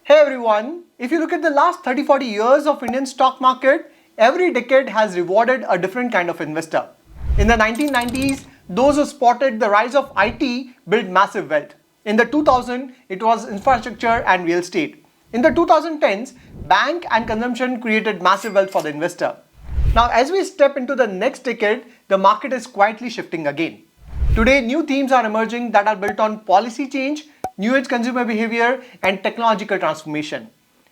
Hey everyone, if you look at the last 30-40 years of Indian stock market, every decade has rewarded a different kind of investor. In the 1990s, those who spotted the rise of IT built massive wealth. In the 2000s, it was infrastructure and real estate. In the 2010s, bank and consumption created massive wealth for the investor. Now, as we step into the next decade, the market is quietly shifting again. Today, new themes are emerging that are built on policy change, new age consumer behavior, and technological transformation.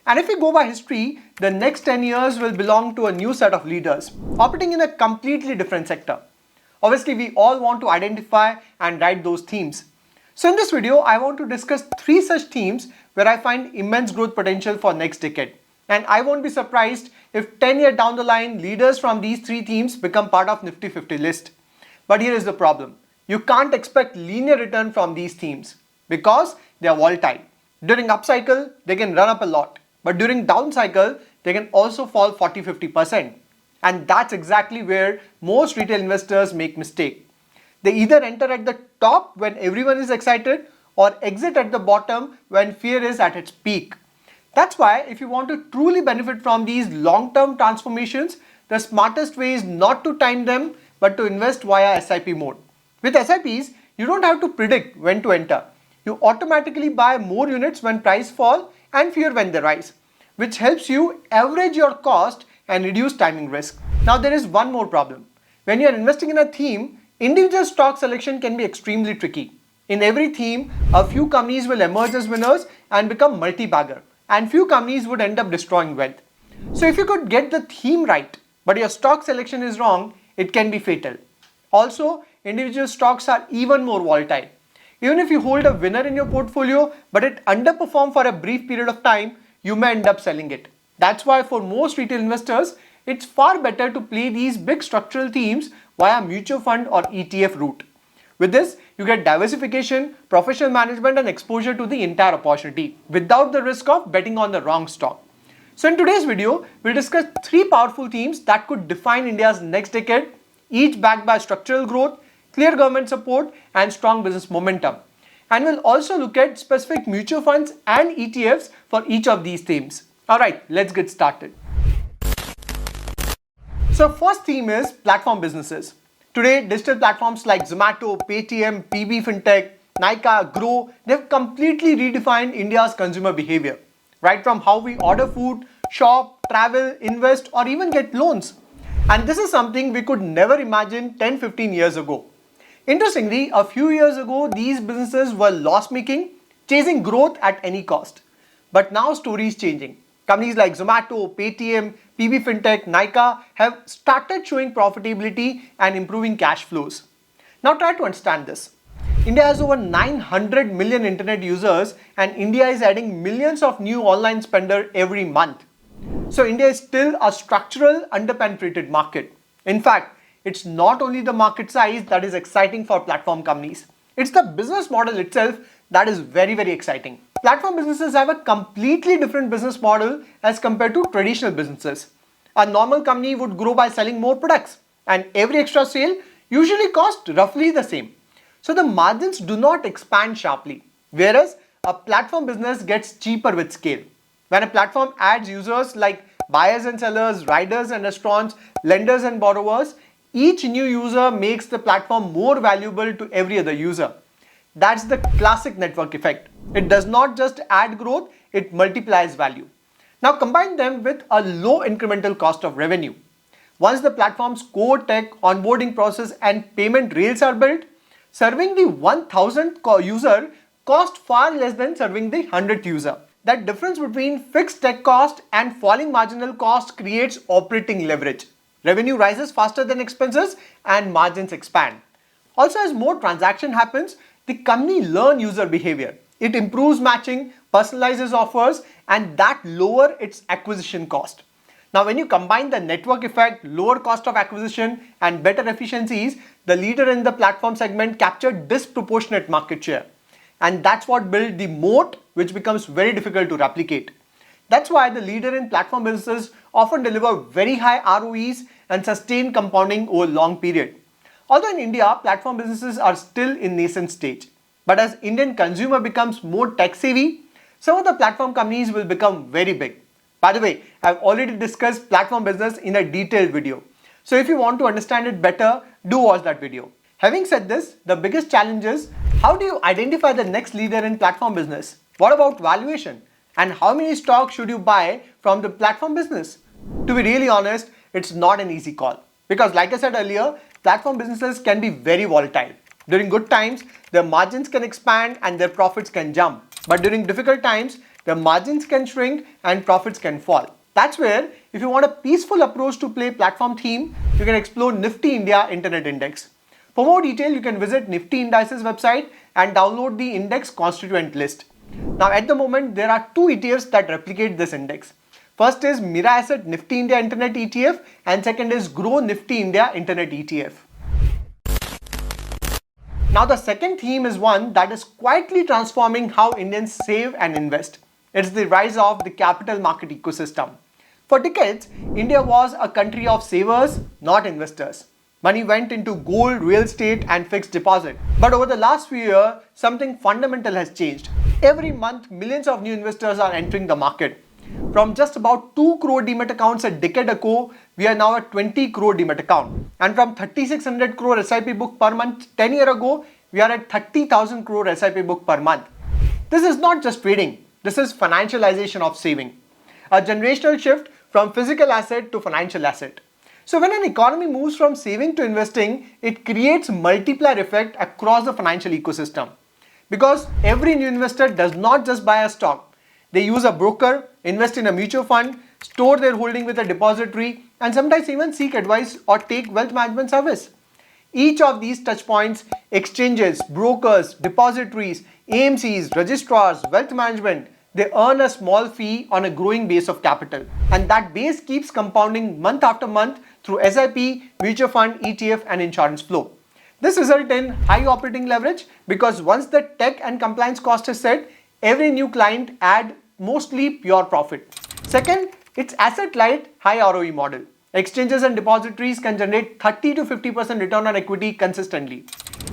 And if we go by history, the next 10 years will belong to a new set of leaders operating in a completely different sector. Obviously, we all want to identify and write those themes. So in this video, I want to discuss 3 such themes where I find immense growth potential for next decade. And I won't be surprised if 10 years down the line, leaders from these 3 themes become part of Nifty 50 list. But here is the problem. You can't expect linear return from these themes because they are volatile. During upcycle, they can run up a lot. But during down cycle, they can also fall 40-50%. And that's exactly where most retail investors make mistake. They either enter at the top when everyone is excited or exit at the bottom when fear is at its peak. That's why if you want to truly benefit from these long-term transformations, the smartest way is not to time them but to invest via SIP mode. With SIPs, you don't have to predict when to enter. You automatically buy more units when price fall and fewer when they rise, which helps you average your cost and reduce timing risk. Now there is one more problem. When you are investing in a theme, individual stock selection can be extremely tricky. In every theme, a few companies will emerge as winners and become multi-bagger, and few companies would end up destroying wealth. So if you could get the theme right, but your stock selection is wrong, it can be fatal. Also, individual stocks are even more volatile. Even if you hold a winner in your portfolio, but it underperforms for a brief period of time, you may end up selling it. That's why for most retail investors, it's far better to play these big structural themes via mutual fund or ETF route. With this, you get diversification, professional management and exposure to the entire opportunity without the risk of betting on the wrong stock. So in today's video, we'll discuss 3 powerful themes that could define India's next decade, each backed by structural growth, clear government support and strong business momentum. And we'll also look at specific mutual funds and ETFs for each of these themes. Alright, let's get started. So first theme is platform businesses. Today, digital platforms like Zomato, Paytm, PB Fintech, Nykaa, Grow, they've completely redefined India's consumer behavior. Right from how we order food, shop, travel, invest or even get loans. And this is something we could never imagine 10-15 years ago. Interestingly, a few years ago, these businesses were loss-making, chasing growth at any cost. But now story is changing. Companies like Zomato, Paytm, PB Fintech, Nykaa have started showing profitability and improving cash flows. Now try to understand this. India has over 900 million internet users and India is adding millions of new online spenders every month. So India is still a structural underpenetrated market. In fact, it's not only the market size that is exciting for platform companies. It's the business model itself that is very, very exciting. Platform businesses have a completely different business model as compared to traditional businesses. A normal company would grow by selling more products and every extra sale usually costs roughly the same. So the margins do not expand sharply, whereas a platform business gets cheaper with scale. When a platform adds users like buyers and sellers, riders and restaurants, lenders and borrowers, each new user makes the platform more valuable to every other user. That's the classic network effect. It does not just add growth, it multiplies value. Now combine them with a low incremental cost of revenue. Once the platform's core tech, onboarding process and payment rails are built, serving the 1000th user costs far less than serving the 100th user. That difference between fixed tech cost and falling marginal cost creates operating leverage. Revenue rises faster than expenses and margins expand. Also, as more transaction happens, the company learns user behavior. It improves matching, personalizes offers, and that lower its acquisition cost. Now, when you combine the network effect, lower cost of acquisition, and better efficiencies, the leader in the platform segment captured disproportionate market share. And that's what built the moat, which becomes very difficult to replicate. That's why the leader in platform businesses often deliver very high ROEs and sustain compounding over a long period. Although in India, platform businesses are still in nascent stage. But as Indian consumer becomes more tech savvy, some of the platform companies will become very big. By the way, I've already discussed platform business in a detailed video. So if you want to understand it better, do watch that video. Having said this, the biggest challenge is, how do you identify the next leader in platform business? What about valuation? And how many stocks should you buy from the platform business? To be really honest, it's not an easy call. Because like I said earlier, platform businesses can be very volatile. During good times, their margins can expand and their profits can jump. But during difficult times, their margins can shrink and profits can fall. That's where, if you want a peaceful approach to play platform theme, you can explore Nifty India Internet Index. For more detail, you can visit Nifty Indices website and download the index constituent list. Now at the moment, there are two ETFs that replicate this index. First is Mira Asset Nifty India Internet ETF and second is Grow Nifty India Internet ETF. Now the second theme is one that is quietly transforming how Indians save and invest. It's the rise of the capital market ecosystem. For decades, India was a country of savers, not investors. Money went into gold, real estate and fixed deposit. But over the last few years, something fundamental has changed. Every month, millions of new investors are entering the market. From just about 2 crore demat accounts a decade ago, we are now at 20 crore demat account. And from 3600 crore SIP book per month 10 years ago, we are at 30,000 crore SIP book per month. This is not just trading. This is financialization of saving. A generational shift from physical asset to financial asset. So when an economy moves from saving to investing, it creates multiplier effect across the financial ecosystem. Because every new investor does not just buy a stock. They use a broker, invest in a mutual fund, store their holding with a depository, and sometimes even seek advice or take wealth management service. Each of these touch points, exchanges, brokers, depositories, AMCs, registrars, wealth management, they earn a small fee on a growing base of capital. And that base keeps compounding month after month through SIP, mutual fund, ETF and insurance flow. This results in high operating leverage because once the tech and compliance cost is set, every new client adds mostly pure profit. Second, it's asset light, high ROE model. Exchanges and depositories can generate 30 to 50% return on equity consistently.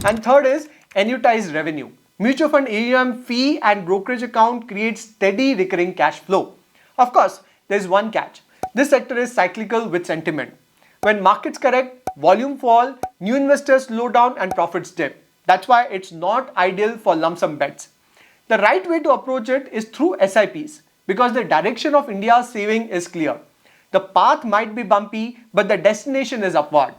And third is annuitized revenue. Mutual fund AUM fee and brokerage account creates steady recurring cash flow. Of course, there's one catch. This sector is cyclical with sentiment. When markets correct, volume fall, new investors slow down and profits dip. That's why it's not ideal for lump sum bets. The right way to approach it is through SIPs because the direction of India's saving is clear. The path might be bumpy, but the destination is upward.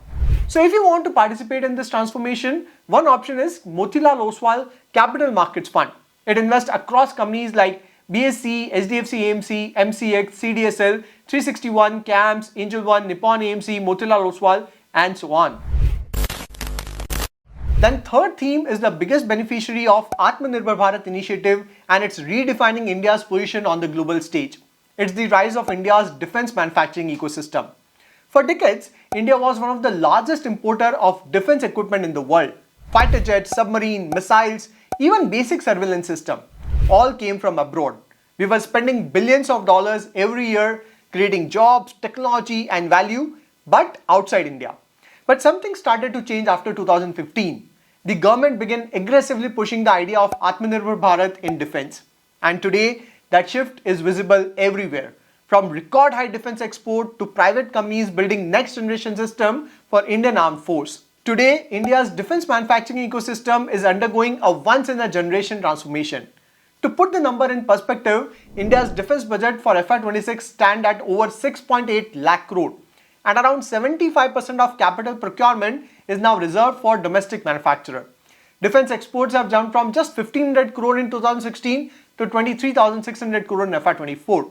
So if you want to participate in this transformation, one option is Motilal Oswal Capital Markets Fund. It invests across companies like BSC, SDFC AMC, MCX, CDSL, 361, CAMS, Angel One, Nippon AMC, Motilal Oswal, and so on. Then third theme is the biggest beneficiary of Atmanirbhar Bharat initiative and it's redefining India's position on the global stage. It's the rise of India's defense manufacturing ecosystem. For decades, India was one of the largest importer of defense equipment in the world. Fighter jets, submarine, missiles, even basic surveillance system, all came from abroad. We were spending billions of dollars every year creating jobs, technology and value, but outside India. But something started to change after 2015. The government began aggressively pushing the idea of Atmanirbhar Bharat in defense. And today, that shift is visible everywhere. From record high defense export to private companies building next generation system for Indian armed force. Today, India's defense manufacturing ecosystem is undergoing a once in a generation transformation. To put the number in perspective, India's defense budget for FY26 stand at over 6.8 lakh crore and around 75% of capital procurement is now reserved for domestic manufacturer. Defense exports have jumped from just 1500 crore in 2016 to 23,600 crore in FY24.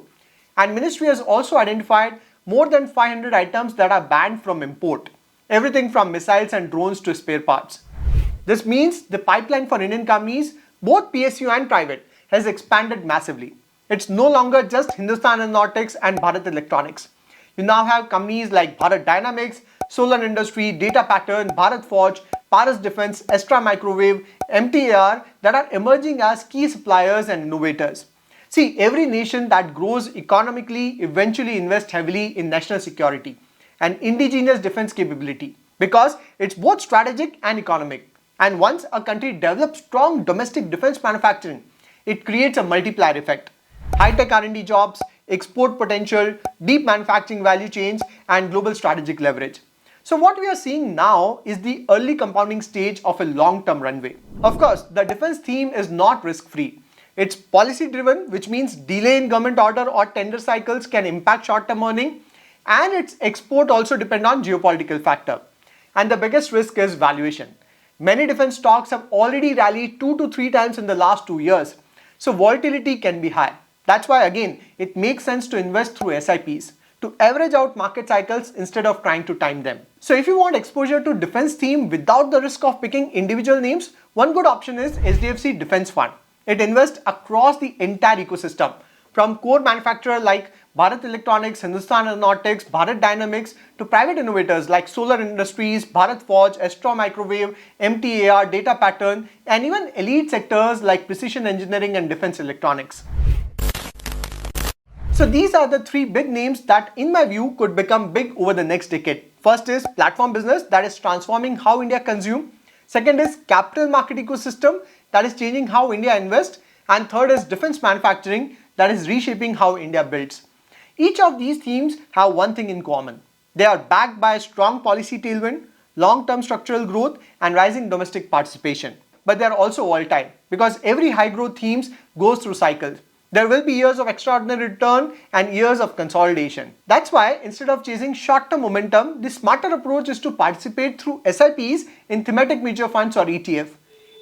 And ministry has also identified more than 500 items that are banned from import. Everything from missiles and drones to spare parts. This means the pipeline for Indian companies, both PSU and private, has expanded massively. It's no longer just Hindustan Aeronautics and Bharat Electronics. You now have companies like Bharat Dynamics, Solar Industry, Data Pattern, Bharat Forge, Paras Defense, Astra Microwave, MTAR that are emerging as key suppliers and innovators. See, every nation that grows economically eventually invests heavily in national security and indigenous defense capability because it's both strategic and economic. And once a country develops strong domestic defense manufacturing, it creates a multiplier effect. high-tech R&D jobs, export potential, deep manufacturing value chains, and global strategic leverage. So what we are seeing now is the early compounding stage of a long-term runway. Of course, the defense theme is not risk-free. It's policy-driven, which means delay in government order or tender cycles can impact short-term earning, and its export also depend on geopolitical factor. And the biggest risk is valuation. Many defense stocks have already rallied 2 to 3 times in the last 2 years. So volatility can be high. That's why again, it makes sense to invest through SIPs, to average out market cycles instead of trying to time them. So if you want exposure to defense theme without the risk of picking individual names, one good option is HDFC Defense Fund. It invests across the entire ecosystem, from core manufacturer like Bharat Electronics, Hindustan Aeronautics, Bharat Dynamics, to private innovators like Solar Industries, Bharat Forge, Astro Microwave, MTAR, Data Pattern, and even elite sectors like precision engineering and defense electronics. So these are the 3 big names that in my view could become big over the next decade. First is platform business that is transforming how India consumes. Second is capital market ecosystem that is changing how India invests. And third is defense manufacturing that is reshaping how India builds. Each of these themes have one thing in common. They are backed by a strong policy tailwind, long-term structural growth, and rising domestic participation. But they are also volatile because every high growth themes goes through cycles. There will be years of extraordinary return and years of consolidation. That's why instead of chasing short-term momentum, the smarter approach is to participate through SIPs in thematic mutual funds or ETF.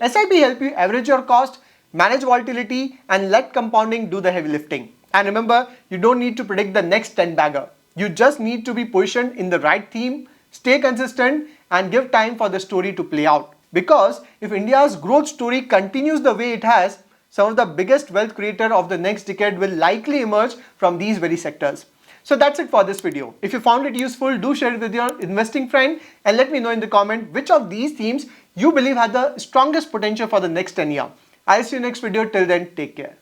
SIP help you average your cost, manage volatility, and let compounding do the heavy lifting. And remember, you don't need to predict the next 10 bagger. You just need to be positioned in the right theme, stay consistent, and give time for the story to play out. Because if India's growth story continues the way it has, some of the biggest wealth creators of the next decade will likely emerge from these very sectors. So that's it for this video. If you found it useful, do share it with your investing friend and let me know in the comment which of these themes you believe had the strongest potential for the next 10 years. I'll see you next video. Till then, take care.